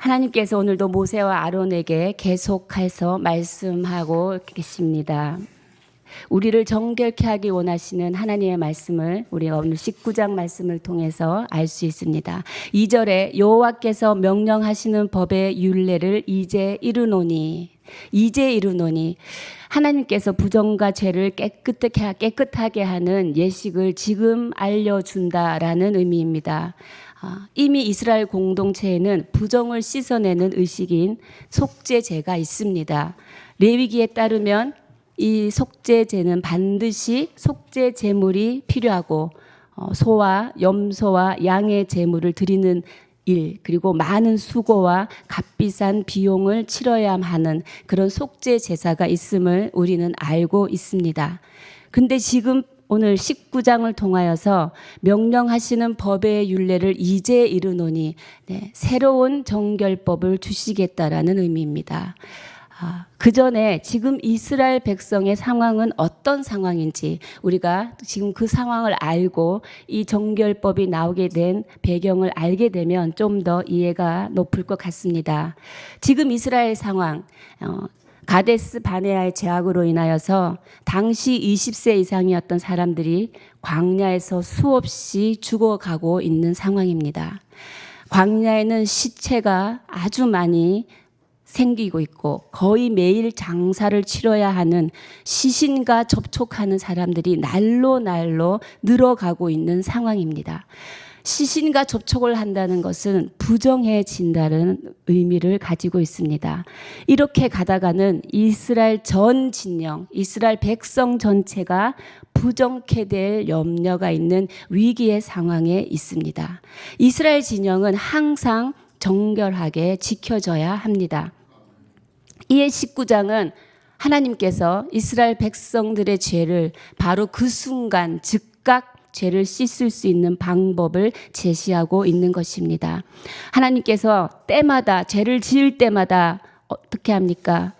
하나님께서 오늘도 모세와 아론에게 계속해서 말씀하고 계십니다. 우리를 정결케 하기 원하시는 하나님의 말씀을 우리가 오늘 19장 말씀을 통해서 알 수 있습니다. 2절에 여호와께서 명령하시는 법의 율례를 이제 이루노니, 이제 이루노니, 하나님께서 부정과 죄를 깨끗하게 하는 예식을 지금 알려준다라는 의미입니다. 이미 이스라엘 공동체에는 부정을 씻어내는 의식인 속죄제가 있습니다. 레위기에 따르면 이 속죄제는 반드시 속죄 제물이 필요하고 소와 염소와 양의 제물을 드리는 일, 그리고 많은 수고와 값비싼 비용을 치러야 하는 그런 속죄 제사가 있음을 우리는 알고 있습니다. 근데 지금 오늘 19장을 통하여서 명령하시는 법의 율례를 이제 이루노니, 새로운 정결법을 주시겠다라는 의미입니다. 그 전에 지금 이스라엘 백성의 상황은 어떤 상황인지 우리가 지금 그 상황을 알고 이 정결법이 나오게 된 배경을 알게 되면 좀 더 이해가 높을 것 같습니다. 지금 이스라엘 상황, 가데스 바네아의 제약으로 인하여서 당시 20세 이상이었던 사람들이 광야에서 수없이 죽어가고 있는 상황입니다. 광야에는 시체가 아주 많이 생기고 있고 거의 매일 장사를 치러야 하는 시신과 접촉하는 사람들이 날로 늘어가고 있는 상황입니다. 시신과 접촉을 한다는 것은 부정해진다는 의미를 가지고 있습니다. 이렇게 가다가는 이스라엘 전 진영, 이스라엘 백성 전체가 부정케 될 염려가 있는 위기의 상황에 있습니다. 이스라엘 진영은 항상 정결하게 지켜져야 합니다. 이에 19장은 하나님께서 이스라엘 백성들의 죄를 바로 그 순간 즉각 죄를 씻을 수 있는 방법을 제시하고 있는 것입니다. 하나님께서 때마다 죄를 지을 때마다 어떻게 합니까?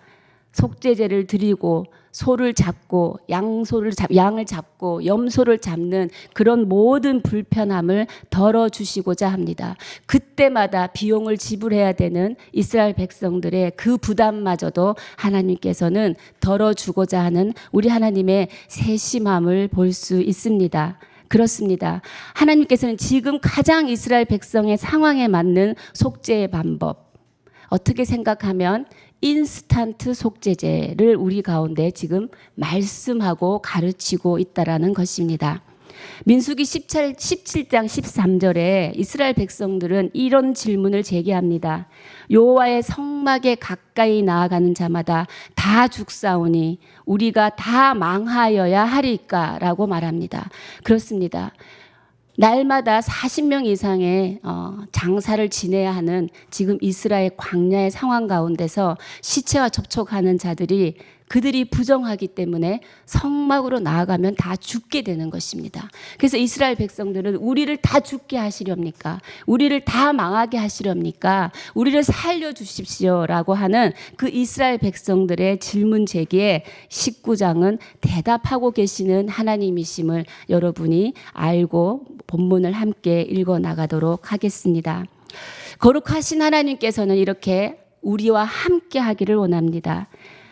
속죄제를 드리고 소를 잡고 양을 잡고 염소를 잡는 그런 모든 불편함을 덜어주시고자 합니다. 그때마다 비용을 지불해야 되는 이스라엘 백성들의 그 부담마저도 하나님께서는 덜어주고자 하는 우리 하나님의 세심함을 볼 수 있습니다. 그렇습니다. 하나님께서는 지금 가장 이스라엘 백성의 상황에 맞는 속죄의 방법, 어떻게 생각하면 인스턴트 속죄제를 우리 가운데 지금 말씀하고 가르치고 있다라는 것입니다. 민수기 17장 13절에 이스라엘 백성들은 이런 질문을 제기합니다. 여호와의 성막에 가까이 나아가는 자마다 다 죽사오니 우리가 다 망하여야 하리까? 라고 말합니다. 그렇습니다. 날마다 40명 이상의 장사를 지내야 하는 지금 이스라엘 광야의 상황 가운데서 시체와 접촉하는 자들이 그들이 부정하기 때문에 성막으로 나아가면 다 죽게 되는 것입니다. 그래서 이스라엘 백성들은 우리를 다 죽게 하시렵니까? 우리를 다 망하게 하시렵니까? 우리를 살려주십시오라고 하는 그 이스라엘 백성들의 질문 제기에 19장은 대답하고 계시는 하나님이심을 여러분이 알고 본문을 함께 읽어 나가도록 하겠습니다. 거룩하신 하나님께서는 이렇게 우리와 함께 하기를 원합니다.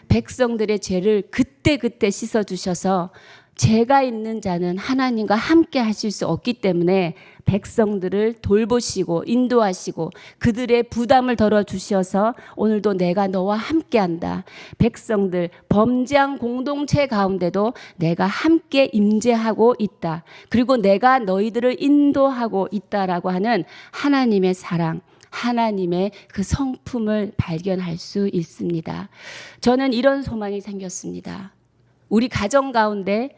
백성들의 죄를 그때그때 씻어주셔서 죄가 있는 자는 하나님과 함께 하실 수 없기 때문에 백성들을 돌보시고 인도하시고 그들의 부담을 덜어주셔서 오늘도 내가 너와 함께한다. 백성들 범죄한 공동체 가운데도 내가 함께 임재하고 있다. 그리고 내가 너희들을 인도하고 있다라고 하는 하나님의 사랑, 하나님의 그 성품을 발견할 수 있습니다. 저는 이런 소망이 생겼습니다. 우리 가정 가운데,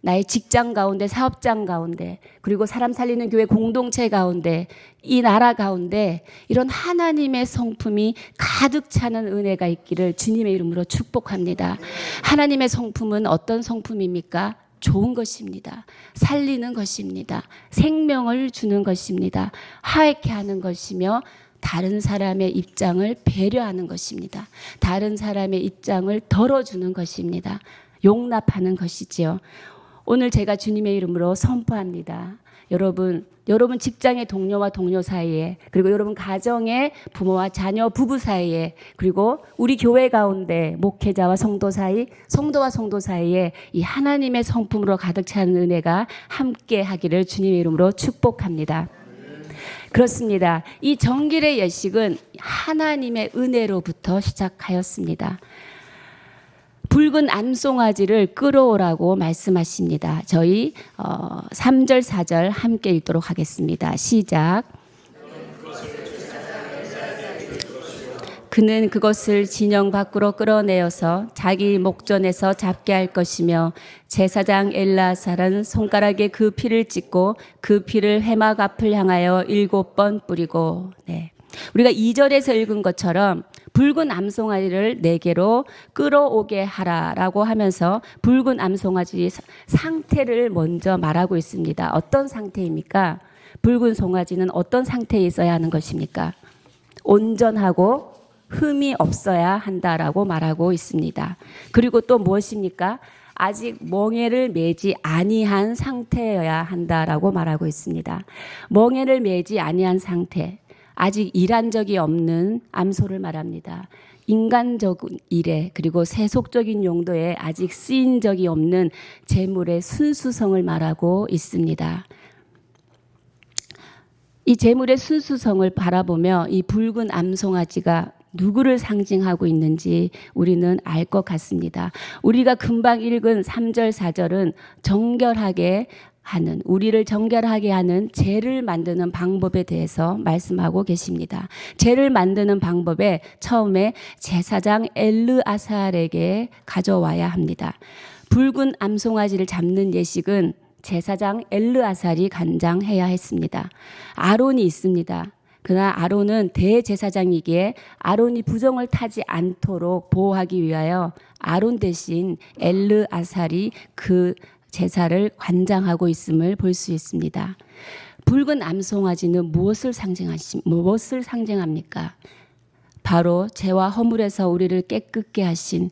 나의 직장 가운데, 사업장 가운데, 그리고 사람 살리는 교회 공동체 가운데, 이 나라 가운데 이런 하나님의 성품이 가득 차는 은혜가 있기를 주님의 이름으로 축복합니다. 하나님의 성품은 어떤 성품입니까? 좋은 것입니다. 살리는 것입니다. 생명을 주는 것입니다. 화해케 하는 것이며 다른 사람의 입장을 배려하는 것입니다. 다른 사람의 입장을 덜어주는 것입니다. 용납하는 것이지요. 오늘 제가 주님의 이름으로 선포합니다. 여러분 여러분 직장의 동료와 동료 사이에, 그리고 여러분 가정의 부모와 자녀, 부부 사이에, 그리고 우리 교회 가운데 목회자와 성도 사이, 성도와 성도 사이에 이 하나님의 성품으로 가득 차는 은혜가 함께 하기를 주님의 이름으로 축복합니다. 그렇습니다. 이 정길의 예식은 하나님의 은혜로부터 시작하였습니다. 붉은 암송아지를 끌어오라고 말씀하십니다. 저희 3절 4절 함께 읽도록 하겠습니다. 시작. 그는 그것을 진영 밖으로 끌어내어서 자기 목전에서 잡게 할 것이며 제사장 엘르아살은 손가락에 그 피를 찍고 그 피를 회막 앞을 향하여 7번 뿌리고. 네. 우리가 2절에서 읽은 것처럼 붉은 암송아지를 4개로 끌어오게 하라라고 하면서 붉은 암송아지 상태를 먼저 말하고 있습니다. 어떤 상태입니까? 붉은 송아지는 어떤 상태에 있어야 하는 것입니까? 온전하고 흠이 없어야 한다라고 말하고 있습니다. 그리고 또 무엇입니까? 아직 멍에를 매지 아니한 상태여야 한다라고 말하고 있습니다. 멍에를 매지 아니한 상태, 아직 일한 적이 없는 암소를 말합니다. 인간적인 일에, 그리고 세속적인 용도에 아직 쓰인 적이 없는 제물의 순수성을 말하고 있습니다. 이 제물의 순수성을 바라보며 이 붉은 암송아지가 누구를 상징하고 있는지 우리는 알 것 같습니다. 우리가 금방 읽은 3절 4절은 정결하게 하는, 우리를 정결하게 하는 죄를 만드는 방법에 대해서 말씀하고 계십니다. 죄를 만드는 방법에 처음에 제사장 엘르아살에게 가져와야 합니다. 붉은 암송아지를 잡는 예식은 제사장 엘르아살이 관장해야 했습니다. 아론이 있습니다. 그러나 아론은 대제사장이기에 아론이 부정을 타지 않도록 보호하기 위하여 아론 대신 엘르아살이 그 제사를 관장하고 있음을 볼 수 있습니다. 붉은 암송아지는 무엇을 상징합니까? 바로 죄와 허물에서 우리를 깨끗게 하신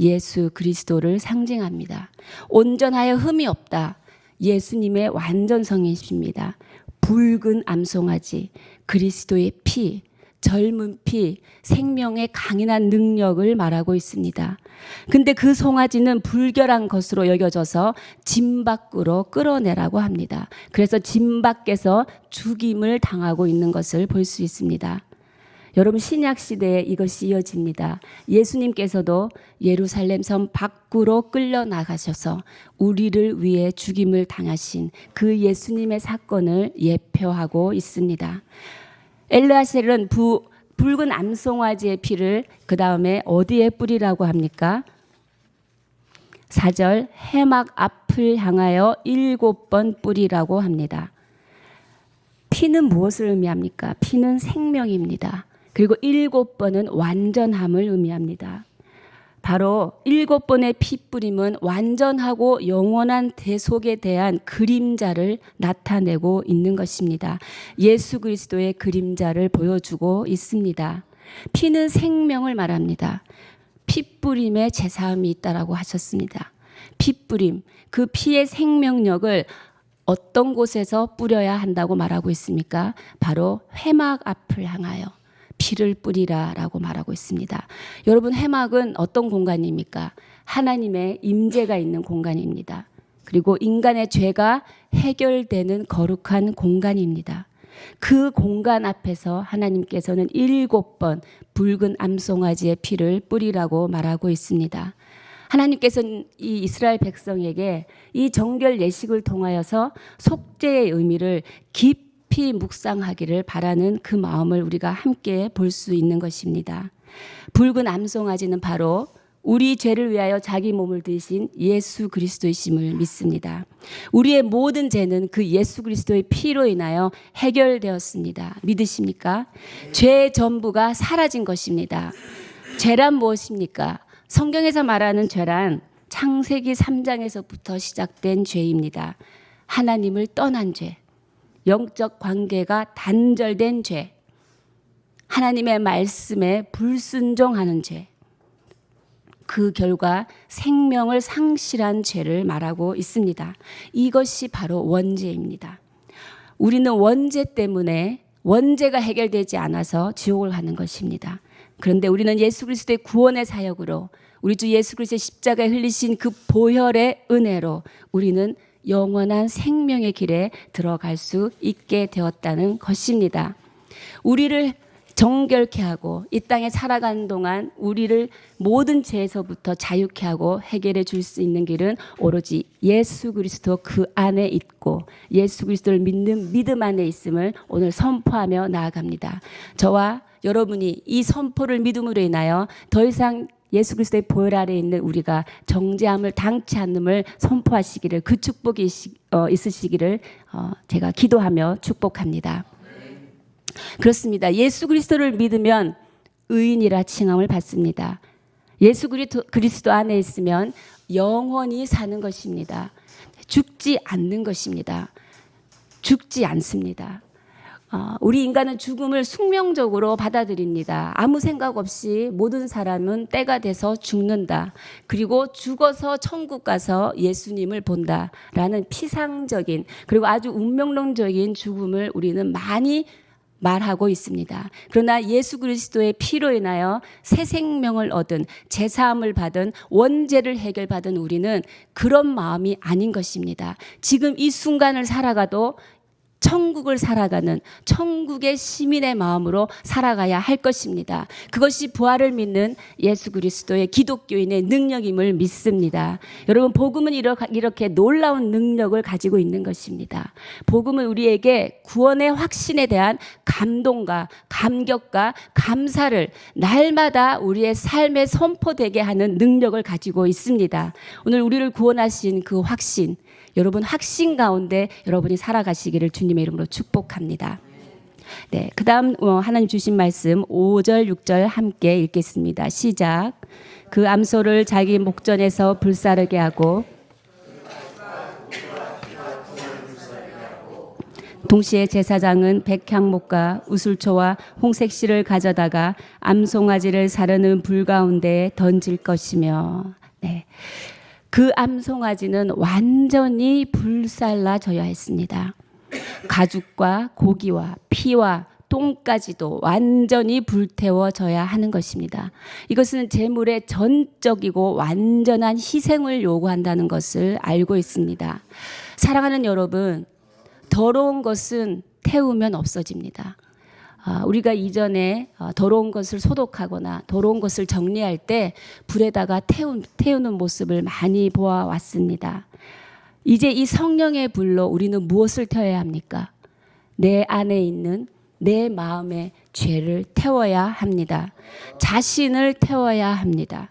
예수 그리스도를 상징합니다. 온전하여 흠이 없다. 예수님의 완전성이십니다. 붉은 암송아지, 그리스도의 피, 젊은 피, 생명의 강인한 능력을 말하고 있습니다. 근데 그 송아지는 불결한 것으로 여겨져서 진 밖으로 끌어내라고 합니다. 그래서 진 밖에서 죽임을 당하고 있는 것을 볼 수 있습니다. 여러분, 신약 시대에 이것이 이어집니다. 예수님께서도 예루살렘 성 밖으로 끌려 나가셔서 우리를 위해 죽임을 당하신 그 예수님의 사건을 예표하고 있습니다. 엘르아셀은 붉은 암송아지의 피를 그 다음에 어디에 뿌리라고 합니까? 4절 회막 앞을 향하여 7번 뿌리라고 합니다. 피는 무엇을 의미합니까? 피는 생명입니다. 그리고 7번은 완전함을 의미합니다. 바로 7번의 피뿌림은 완전하고 영원한 대속에 대한 그림자를 나타내고 있는 것입니다. 예수 그리스도의 그림자를 보여주고 있습니다. 피는 생명을 말합니다. 피뿌림에 제사함이 있다라고 하셨습니다. 피뿌림, 그 피의 생명력을 어떤 곳에서 뿌려야 한다고 말하고 있습니까? 바로 회막 앞을 향하여 피를 뿌리라라고 말하고 있습니다. 여러분, 회막은 어떤 공간입니까? 하나님의 임재가 있는 공간입니다. 그리고 인간의 죄가 해결되는 거룩한 공간입니다. 그 공간 앞에서 하나님께서는 7번 붉은 암송아지의 피를 뿌리라고 말하고 있습니다. 하나님께서는 이 이스라엘 백성에게 이 정결 예식을 통하여서 속죄의 의미를 깊이 묵상하기를 바라는 그 마음을 우리가 함께 볼 수 있는 것입니다. 붉은 암송아지는 바로 우리 죄를 위하여 자기 몸을 드신 예수 그리스도이심을 믿습니다. 우리의 모든 죄는 그 예수 그리스도의 피로 인하여 해결되었습니다. 믿으십니까? 죄의 전부가 사라진 것입니다. 죄란 무엇입니까? 성경에서 말하는 죄란 창세기 3장에서부터 시작된 죄입니다. 하나님을 떠난 죄, 영적 관계가 단절된 죄, 하나님의 말씀에 불순종하는 죄, 그 결과 생명을 상실한 죄를 말하고 있습니다. 이것이 바로 원죄입니다. 우리는 원죄 때문에 원죄가 해결되지 않아서 지옥을 가는 것입니다. 그런데 우리는 예수 그리스도의 구원의 사역으로 우리 주 예수 그리스도의 십자가에 흘리신 그 보혈의 은혜로 우리는 영원한 생명의 길에 들어갈 수 있게 되었다는 것입니다. 우리를 정결케 하고 이 땅에 살아가는 동안 우리를 모든 죄에서부터 자유케 하고 해결해 줄 수 있는 길은 오로지 예수 그리스도 그 안에 있고 예수 그리스도를 믿는 믿음 안에 있음을 오늘 선포하며 나아갑니다. 저와 여러분이 이 선포를 믿음으로 인하여 더 이상 예수 그리스도의 보혈 아래에 있는 우리가 정죄함을 당치 않음을 선포하시기를, 그 축복이 있으시기를 제가 기도하며 축복합니다. 그렇습니다. 예수 그리스도를 믿으면 의인이라 칭함을 받습니다. 예수 그리스도 안에 있으면 영원히 사는 것입니다. 죽지 않는 것입니다. 죽지 않습니다. 우리 인간은 죽음을 숙명적으로 받아들입니다. 아무 생각 없이 모든 사람은 때가 돼서 죽는다. 그리고 죽어서 천국 가서 예수님을 본다라는 피상적인 그리고 아주 운명론적인 죽음을 우리는 많이 말하고 있습니다. 그러나 예수 그리스도의 피로 인하여 새 생명을 얻은, 제사함을 받은, 원죄를 해결받은 우리는 그런 마음이 아닌 것입니다. 지금 이 순간을 살아가도 천국을 살아가는 천국의 시민의 마음으로 살아가야 할 것입니다. 그것이 부활을 믿는 예수 그리스도의 기독교인의 능력임을 믿습니다. 여러분, 복음은 이렇게 놀라운 능력을 가지고 있는 것입니다. 복음은 우리에게 구원의 확신에 대한 감동과 감격과 감사를 날마다 우리의 삶에 선포되게 하는 능력을 가지고 있습니다. 오늘 우리를 구원하신 그 확신, 여러분 확신 가운데 여러분이 살아가시기를 주님의 이름으로 축복합니다. 네, 그 다음 하나님 주신 말씀 5절 6절 함께 읽겠습니다. 시작. 그 암소를 자기 목전에서 불사르게 하고 동시에 제사장은 백향목과 우슬초와 홍색실을 가져다가 암송아지를 사르는 불 가운데에 던질 것이며, 네, 그 암송아지는 완전히 불살라져야 했습니다. 가죽과 고기와 피와 똥까지도 완전히 불태워져야 하는 것입니다. 이것은 제물의 전적이고 완전한 희생을 요구한다는 것을 알고 있습니다. 사랑하는 여러분, 더러운 것은 태우면 없어집니다. 우리가 이전에 더러운 것을 소독하거나 더러운 것을 정리할 때 불에다가 태우는 모습을 많이 보아왔습니다. 이제 이 성령의 불로 우리는 무엇을 태워야 합니까? 내 안에 있는 내 마음의 죄를 태워야 합니다. 자신을 태워야 합니다.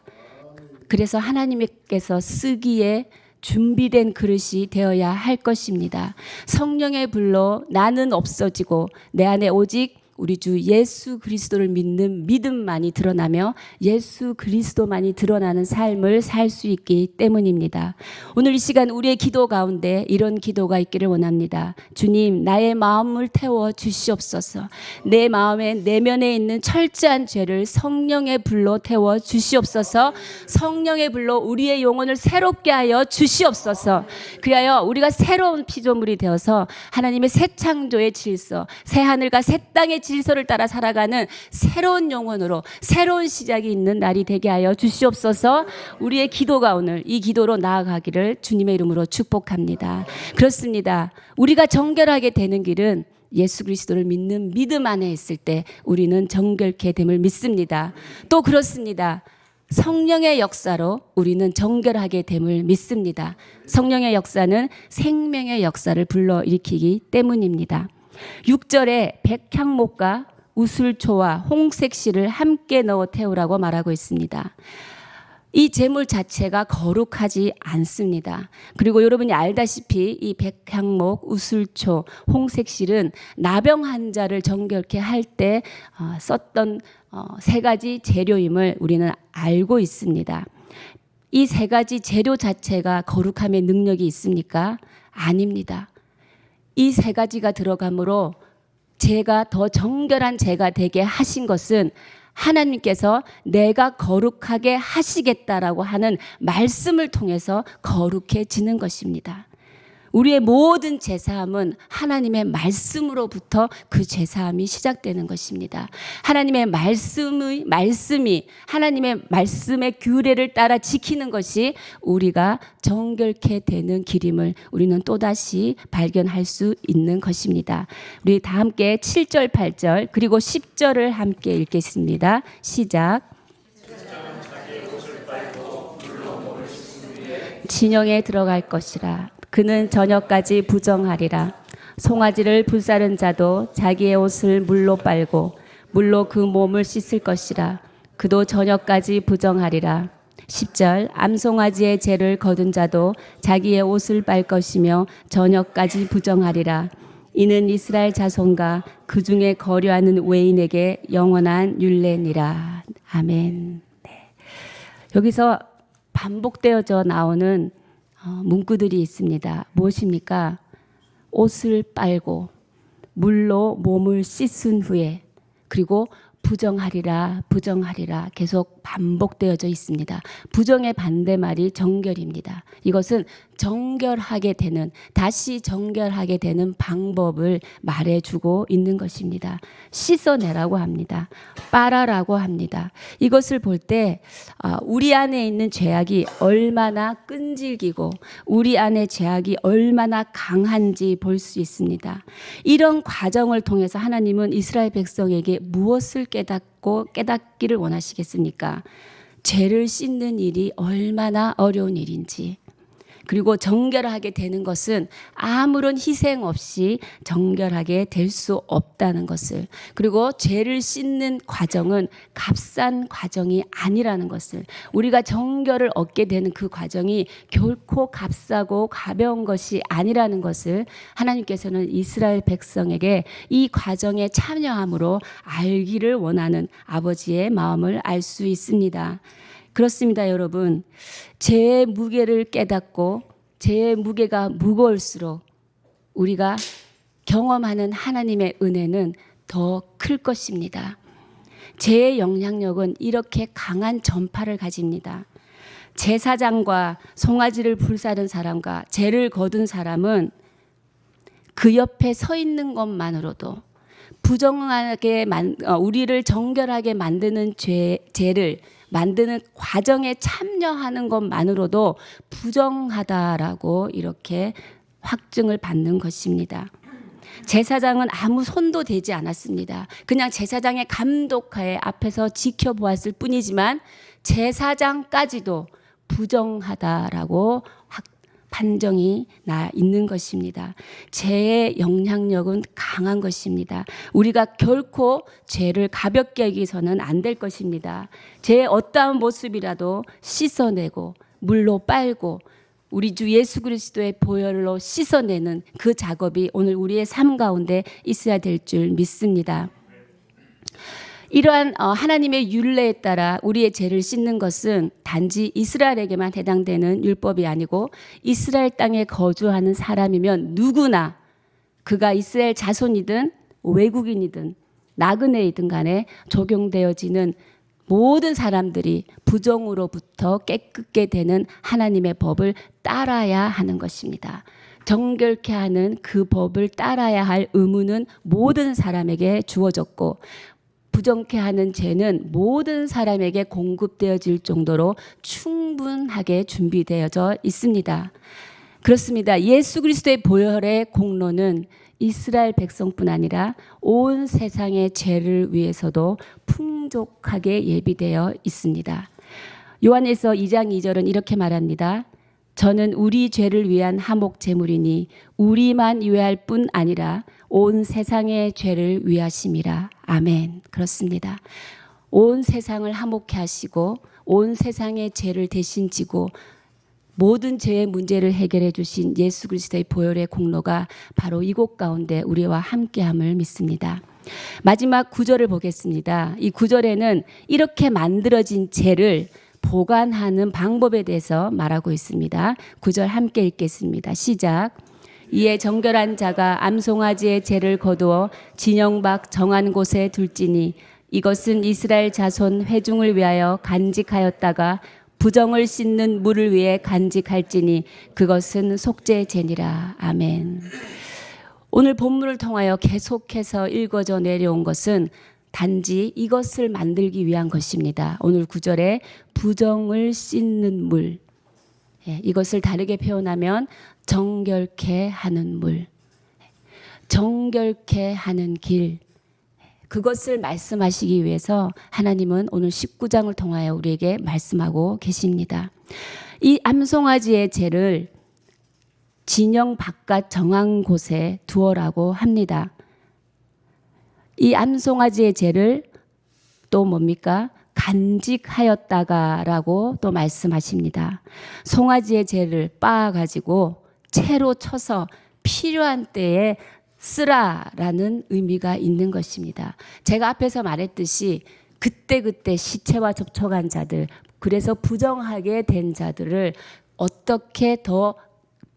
그래서 하나님께서 쓰기에 준비된 그릇이 되어야 할 것입니다. 성령의 불로 나는 없어지고 내 안에 오직 우리 주 예수 그리스도를 믿는 믿음만이 드러나며 예수 그리스도만이 드러나는 삶을 살 수 있기 때문입니다. 오늘 이 시간 우리의 기도 가운데 이런 기도가 있기를 원합니다. 주님, 나의 마음을 태워 주시옵소서. 내 마음의 내면에 있는 철저한 죄를 성령의 불로 태워 주시옵소서. 성령의 불로 우리의 영혼을 새롭게 하여 주시옵소서. 그리하여 우리가 새로운 피조물이 되어서 하나님의 새 창조의 질서, 새 하늘과 새 땅의 질서를 따라 살아가는 새로운 영혼으로 새로운 시작이 있는 날이 되게 하여 주시옵소서. 우리의 기도가 오늘 이 기도로 나아가기를 주님의 이름으로 축복합니다. 그렇습니다. 우리가 정결하게 되는 길은 예수 그리스도를 믿는 믿음 안에 있을 때 우리는 정결케 됨을 믿습니다. 또 그렇습니다. 성령의 역사로 우리는 정결하게 됨을 믿습니다. 성령의 역사는 생명의 역사를 불러일으키기 때문입니다. 6절에 백향목과 우슬초와 홍색실을 함께 넣어 태우라고 말하고 있습니다. 이 제물 자체가 거룩하지 않습니다. 그리고 여러분이 알다시피 이 백향목, 우슬초, 홍색실은 나병 환자를 정결케 할 때 썼던 세 가지 재료임을 우리는 알고 있습니다. 이 세 가지 재료 자체가 거룩함의 능력이 있습니까? 아닙니다. 이 세 가지가 들어가므로 제가 더 정결한 제가 되게 하신 것은 하나님께서 내가 거룩하게 하시겠다라고 하는 말씀을 통해서 거룩해지는 것입니다. 우리의 모든 제사함은 하나님의 말씀으로부터 그 제사함이 시작되는 것입니다. 하나님의 말씀이 하나님의 말씀의 규례를 따라 지키는 것이 우리가 정결케 되는 길임을 우리는 또다시 발견할 수 있는 것입니다. 우리 다 함께 7절, 8절 그리고 10절을 함께 읽겠습니다. 시작. 진영에 들어갈 것이라. 그는 저녁까지 부정하리라. 송아지를 불사른 자도 자기의 옷을 물로 빨고 물로 그 몸을 씻을 것이라. 그도 저녁까지 부정하리라. 10절. 암송아지의 죄를 거둔 자도 자기의 옷을 빨 것이며 저녁까지 부정하리라. 이는 이스라엘 자손과 그 중에 거류하는 외인에게 영원한 율례니라. 아멘. 네. 여기서 반복되어져 나오는 문구들이 있습니다. 무엇입니까? 옷을 빨고 물로 몸을 씻은 후에 그리고 부정하리라 부정하리라 계속 반복되어져 있습니다. 부정의 반대말이 정결입니다. 이것은 정결하게 되는 다시 정결하게 되는 방법을 말해주고 있는 것입니다. 씻어내라고 합니다. 빨아라고 합니다. 이것을 볼 때 우리 안에 있는 죄악이 얼마나 끈질기고 우리 안에 죄악이 얼마나 강한지 볼 수 있습니다. 이런 과정을 통해서 하나님은 이스라엘 백성에게 무엇을 깨닫기를 원하시겠습니까? 죄를 씻는 일이 얼마나 어려운 일인지, 그리고 정결하게 되는 것은 아무런 희생 없이 정결하게 될 수 없다는 것을, 그리고 죄를 씻는 과정은 값싼 과정이 아니라는 것을, 우리가 정결을 얻게 되는 그 과정이 결코 값싸고 가벼운 것이 아니라는 것을 하나님께서는 이스라엘 백성에게 이 과정에 참여함으로 알기를 원하는 아버지의 마음을 알 수 있습니다. 그렇습니다, 여러분. 죄의 무게를 깨닫고 죄의 무게가 무거울수록 우리가 경험하는 하나님의 은혜는 더 클 것입니다. 죄의 영향력은 이렇게 강한 전파를 가집니다. 제사장과 송아지를 불사른 사람과 죄를 거둔 사람은 그 옆에 서 있는 것만으로도 부정하게 우리를 정결하게 만드는 죄를 만드는 과정에 참여하는 것만으로도 부정하다라고 이렇게 확증을 받는 것입니다. 제사장은 아무 손도 대지 않았습니다. 그냥 제사장의 감독하에 앞에서 지켜보았을 뿐이지만 제사장까지도 부정하다라고 판정이 나 있는 것입니다. 죄의 영향력은 강한 것입니다. 우리가 결코 죄를 가볍게 여기서는 안 될 것입니다. 죄의 어떠한 모습이라도 씻어내고 물로 빨고 우리 주 예수 그리스도의 보혈로 씻어내는 그 작업이 오늘 우리의 삶 가운데 있어야 될 줄 믿습니다. 이러한 하나님의 율례에 따라 우리의 죄를 씻는 것은 단지 이스라엘에게만 해당되는 율법이 아니고 이스라엘 땅에 거주하는 사람이면 누구나 그가 이스라엘 자손이든 외국인이든 나그네이든 간에 적용되어지는 모든 사람들이 부정으로부터 깨끗게 되는 하나님의 법을 따라야 하는 것입니다. 정결케 하는 그 법을 따라야 할 의무는 모든 사람에게 주어졌고 부정케 하는 죄는 모든 사람에게 공급되어질 정도로 충분하게 준비되어져 있습니다. 그렇습니다. 예수 그리스도의 보혈의 공로는 이스라엘 백성뿐 아니라 온 세상의 죄를 위해서도 풍족하게 예비되어 있습니다. 요한에서 2장 2절은 이렇게 말합니다. 저는 우리 죄를 위한 화목 제물이니 우리만 위할 뿐 아니라 온 세상의 죄를 위하심이라. 아멘. 그렇습니다. 온 세상을 화목케 하시고 온 세상의 죄를 대신 지고 모든 죄의 문제를 해결해 주신 예수 그리스도의 보혈의 공로가 바로 이곳 가운데 우리와 함께함을 믿습니다. 마지막 9절을 보겠습니다. 이 9절에는 이렇게 만들어진 죄를 보관하는 방법에 대해서 말하고 있습니다. 9절 함께 읽겠습니다. 시작. 이에 정결한 자가 암송아지의 죄를 거두어 진영 밖 정한 곳에 둘지니 이것은 이스라엘 자손 회중을 위하여 간직하였다가 부정을 씻는 물을 위해 간직할지니 그것은 속죄제니라. 아멘. 오늘 본문을 통하여 계속해서 읽어져 내려온 것은 단지 이것을 만들기 위한 것입니다. 오늘 9절에 부정을 씻는 물, 이것을 다르게 표현하면 정결케 하는 물, 정결케 하는 길, 그것을 말씀하시기 위해서 하나님은 오늘 19장을 통하여 우리에게 말씀하고 계십니다. 이 암송아지의 죄를 진영 바깥 정한 곳에 두어라고 합니다. 이 암송아지의 죄를 또 뭡니까? 간직하였다가라고 또 말씀하십니다. 송아지의 죄를 빻아가지고 채로 쳐서 필요한 때에 쓰라라는 의미가 있는 것입니다. 제가 앞에서 말했듯이 그때그때 시체와 접촉한 자들, 그래서 부정하게 된 자들을 어떻게 더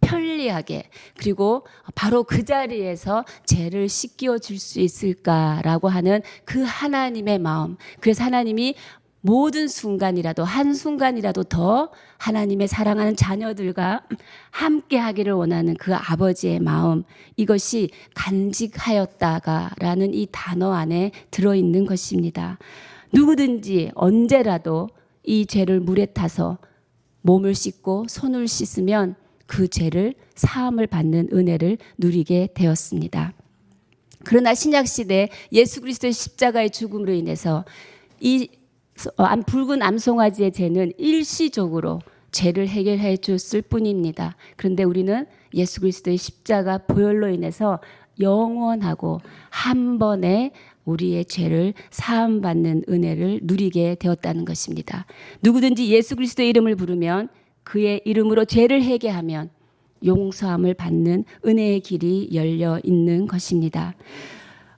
편리하게 그리고 바로 그 자리에서 죄를 씻겨 줄 수 있을까라고 하는 그 하나님의 마음. 그래서 하나님이 모든 순간이라도 한순간이라도 더 하나님의 사랑하는 자녀들과 함께 하기를 원하는 그 아버지의 마음, 이것이 간직하였다가라는 이 단어 안에 들어있는 것입니다. 누구든지 언제라도 이 죄를 물에 타서 몸을 씻고 손을 씻으면 그 죄를 사함을 받는 은혜를 누리게 되었습니다. 그러나 신약시대 예수 그리스도의 십자가의 죽음으로 인해서 이 붉은 암송아지의 죄는 일시적으로 죄를 해결해 줬을 뿐입니다. 그런데 우리는 예수 그리스도의 십자가 보혈로 인해서 영원하고 한 번에 우리의 죄를 사함받는 은혜를 누리게 되었다는 것입니다. 누구든지 예수 그리스도의 이름을 부르면 그의 이름으로 죄를 회개하면 용서함을 받는 은혜의 길이 열려 있는 것입니다.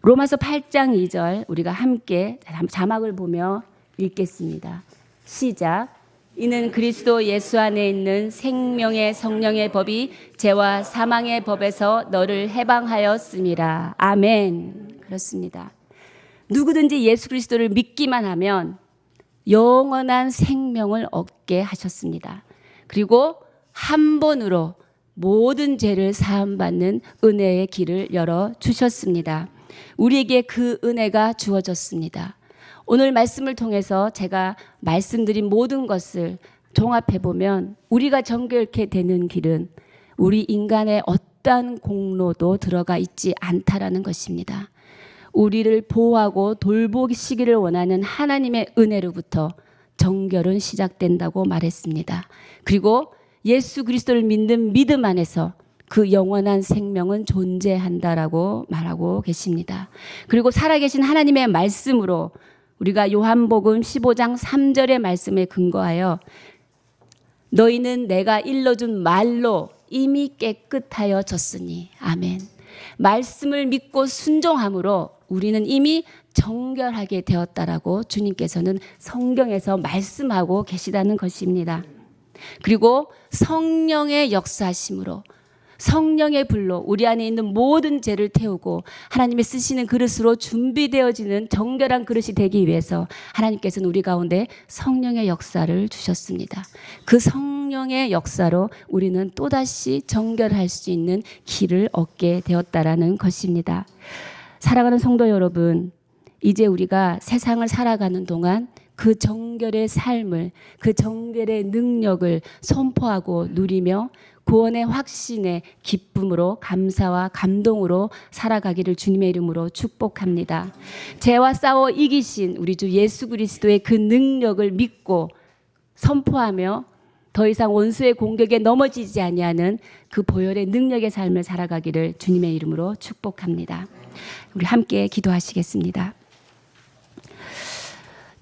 로마서 8장 2절 우리가 함께 자막을 보며 읽겠습니다. 시작. 이는 그리스도 예수 안에 있는 생명의 성령의 법이 죄와 사망의 법에서 너를 해방하였음이라. 아멘. 그렇습니다. 누구든지 예수 그리스도를 믿기만 하면 영원한 생명을 얻게 하셨습니다. 그리고 한 번으로 모든 죄를 사함받는 은혜의 길을 열어 주셨습니다. 우리에게 그 은혜가 주어졌습니다. 오늘 말씀을 통해서 제가 말씀드린 모든 것을 종합해 보면 우리가 정결케 되는 길은 우리 인간의 어떠한 공로도 들어가 있지 않다라는 것입니다. 우리를 보호하고 돌보시기를 원하는 하나님의 은혜로부터 정결은 시작된다고 말했습니다. 그리고 예수 그리스도를 믿는 믿음 안에서 그 영원한 생명은 존재한다라고 말하고 계십니다. 그리고 살아계신 하나님의 말씀으로 우리가 요한복음 15장 3절의 말씀에 근거하여 너희는 내가 일러준 말로 이미 깨끗하여 졌으니. 아멘. 말씀을 믿고 순종함으로 우리는 이미 정결하게 되었다라고 주님께서는 성경에서 말씀하고 계시다는 것입니다. 그리고 성령의 역사하심으로 성령의 불로 우리 안에 있는 모든 죄를 태우고 하나님의 쓰시는 그릇으로 준비되어지는 정결한 그릇이 되기 위해서 하나님께서는 우리 가운데 성령의 역사를 주셨습니다. 그 성령의 역사로 우리는 또다시 정결할 수 있는 길을 얻게 되었다라는 것입니다. 사랑하는 성도 여러분, 이제 우리가 세상을 살아가는 동안 그 정결의 삶을, 그 정결의 능력을 선포하고 누리며 구원의 확신의 기쁨으로 감사와 감동으로 살아가기를 주님의 이름으로 축복합니다. 죄와 싸워 이기신 우리 주 예수 그리스도의 그 능력을 믿고 선포하며 더 이상 원수의 공격에 넘어지지 아니하는 그 보혈의 능력의 삶을 살아가기를 주님의 이름으로 축복합니다. 우리 함께 기도하시겠습니다.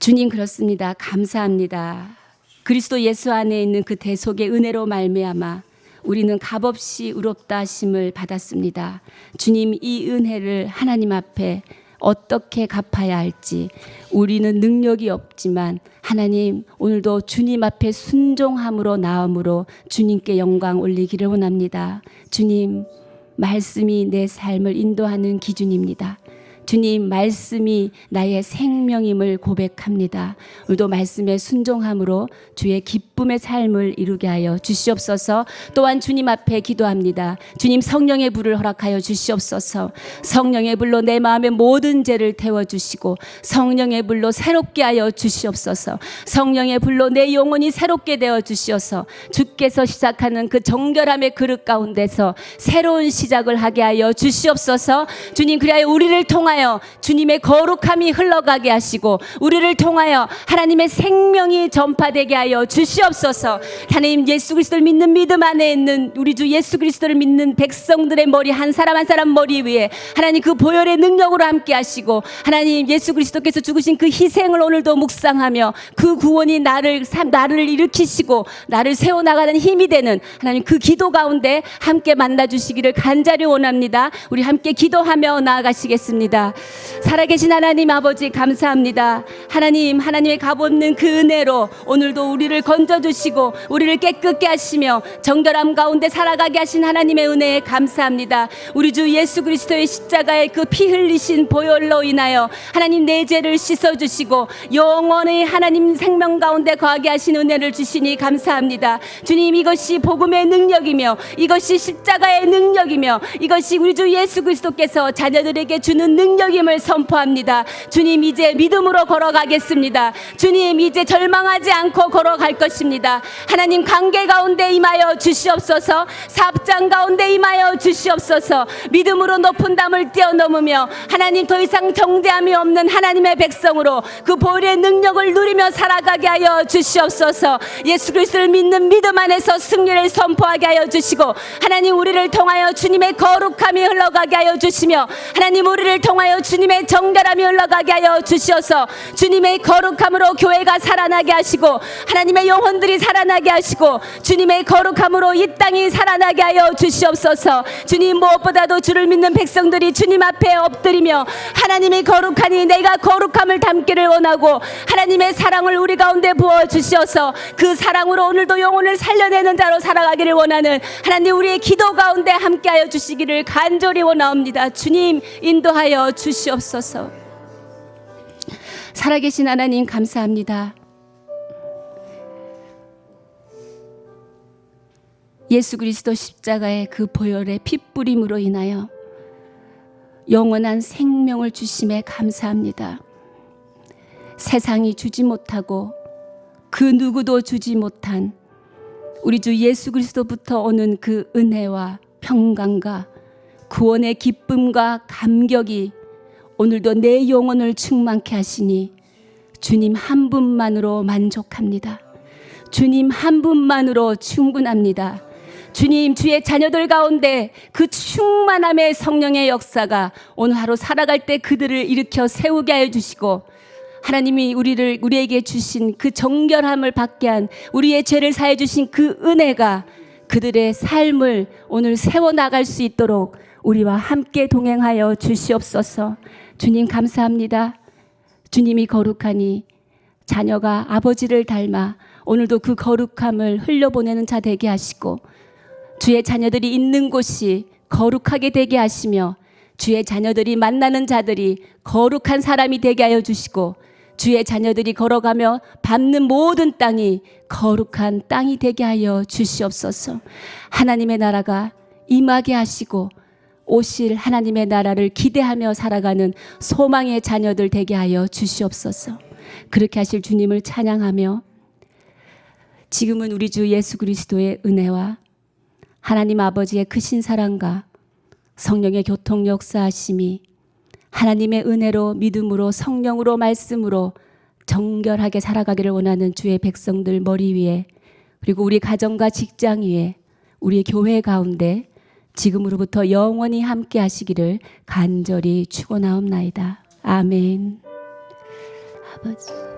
주님, 그렇습니다. 감사합니다. 그리스도 예수 안에 있는 그 대속의 은혜로 말미암아 우리는 값없이 의롭다 하심을 받았습니다. 주님, 이 은혜를 하나님 앞에 어떻게 갚아야 할지 우리는 능력이 없지만 하나님, 오늘도 주님 앞에 순종함으로 나음으로 주님께 영광 올리기를 원합니다. 주님, 말씀이 내 삶을 인도하는 기준입니다. 주님 말씀이 나의 생명임을 고백합니다. 오늘도 말씀에 순종함으로 주의 기쁨의 삶을 이루게 하여 주시옵소서. 또한 주님 앞에 기도합니다. 주님 성령의 불을 허락하여 주시옵소서. 성령의 불로 내 마음의 모든 죄를 태워주시고 성령의 불로 새롭게 하여 주시옵소서. 성령의 불로 내 영혼이 새롭게 되어 주시어서 주께서 시작하는 그 정결함의 그릇 가운데서 새로운 시작을 하게 하여 주시옵소서. 주님 그리하여 우리를 통하여 주님의 거룩함이 흘러가게 하시고 우리를 통하여 하나님의 생명이 전파되게 하여 주시옵소서. 하나님 예수 그리스도를 믿는 믿음 안에 있는 우리 주 예수 그리스도를 믿는 백성들의 머리 한 사람 한 사람 머리 위에 하나님 그 보혈의 능력으로 함께 하시고 하나님 예수 그리스도께서 죽으신 그 희생을 오늘도 묵상하며 그 구원이 나를 일으키시고 나를 세워나가는 힘이 되는 하나님 그 기도 가운데 함께 만나주시기를 간절히 원합니다. 우리 함께 기도하며 나아가시겠습니다. 살아계신 하나님 아버지 감사합니다. 하나님의 값없는 그 은혜로 오늘도 우리를 건져주시고 우리를 깨끗게 하시며 정결함 가운데 살아가게 하신 하나님의 은혜에 감사합니다. 우리 주 예수 그리스도의 십자가의 그 피 흘리신 보혈로 인하여 하나님 내 죄를 씻어주시고 영원히 하나님 생명 가운데 거하게 하신 은혜를 주시니 감사합니다. 주님 이것이 복음의 능력이며 이것이 십자가의 능력이며 이것이 우리 주 예수 그리스도께서 자녀들에게 주는 능력임을 선포합니다. 주님 이제 믿음으로 걸어가겠습니다. 주님 이제 절망하지 않고 걸어갈 것입니다. 하나님 관계 가운데 임하여 주시옵소서. 사업장 가운데 임하여 주시옵소서. 믿음으로 높은 담을 뛰어넘으며 하나님 더 이상 정죄함이 없는 하나님의 백성으로 그 보혈의 능력을 누리며 살아가게 하여 주시옵소서. 예수 그리스도를 믿는 믿음 안에서 승리를 선포하게 하여 주시고 하나님 우리를 통하여 주님의 거룩함이 흘러가게 하여 주시며 하나님 우리를 통하여 주님의 정결함이 흘러가게 하여 주시어서 주님의 거룩함으로 교회가 살아나게 하시고 하나님의 영혼들이 살아나게 하시고 주님의 거룩함으로 이 땅이 살아나게 하여 주시옵소서. 주님 무엇보다도 주를 믿는 백성들이 주님 앞에 엎드리며 하나님의 거룩하니 내가 거룩함을 담기를 원하고 하나님의 사랑을 우리 가운데 부어주시어서 그 사랑으로 오늘도 영혼을 살려내는 자로 살아가기를 원하는 하나님 우리의 기도 가운데 함께하여 주시기를 간절히 원하옵니다. 주님 인도하여 주시옵소서. 살아계신 하나님 감사합니다. 예수 그리스도 십자가의 그 보혈의 핏뿌림으로 인하여 영원한 생명을 주심에 감사합니다. 세상이 주지 못하고 그 누구도 주지 못한 우리 주 예수 그리스도부터 오는 그 은혜와 평강과 구원의 기쁨과 감격이 오늘도 내 영혼을 충만케 하시니 주님 한 분만으로 만족합니다. 주님 한 분만으로 충분합니다. 주님 저의 자녀들 가운데 그 충만함의 성령의 역사가 오늘 하루 살아갈 때 그들을 일으켜 세우게 하여 주시고 하나님이 우리에게 주신 그 정결함을 받게 한 우리의 죄를 사해 주신 그 은혜가 그들의 삶을 오늘 세워나갈 수 있도록 우리와 함께 동행하여 주시옵소서. 주님 감사합니다. 주님이 거룩하니 자녀가 아버지를 닮아 오늘도 그 거룩함을 흘려보내는 자 되게 하시고 주의 자녀들이 있는 곳이 거룩하게 되게 하시며 주의 자녀들이 만나는 자들이 거룩한 사람이 되게 하여 주시고 주의 자녀들이 걸어가며 밟는 모든 땅이 거룩한 땅이 되게 하여 주시옵소서. 하나님의 나라가 임하게 하시고 오실 하나님의 나라를 기대하며 살아가는 소망의 자녀들 되게 하여 주시옵소서. 그렇게 하실 주님을 찬양하며 지금은 우리 주 예수 그리스도의 은혜와 하나님 아버지의 크신 사랑과 성령의 교통 역사하심이 하나님의 은혜로 믿음으로 성령으로 말씀으로 정결하게 살아가기를 원하는 주의 백성들 머리 위에 그리고 우리 가정과 직장 위에 우리 교회 가운데 지금으로부터 영원히 함께 하시기를 간절히 축원하옵나이다. 아멘. 아버지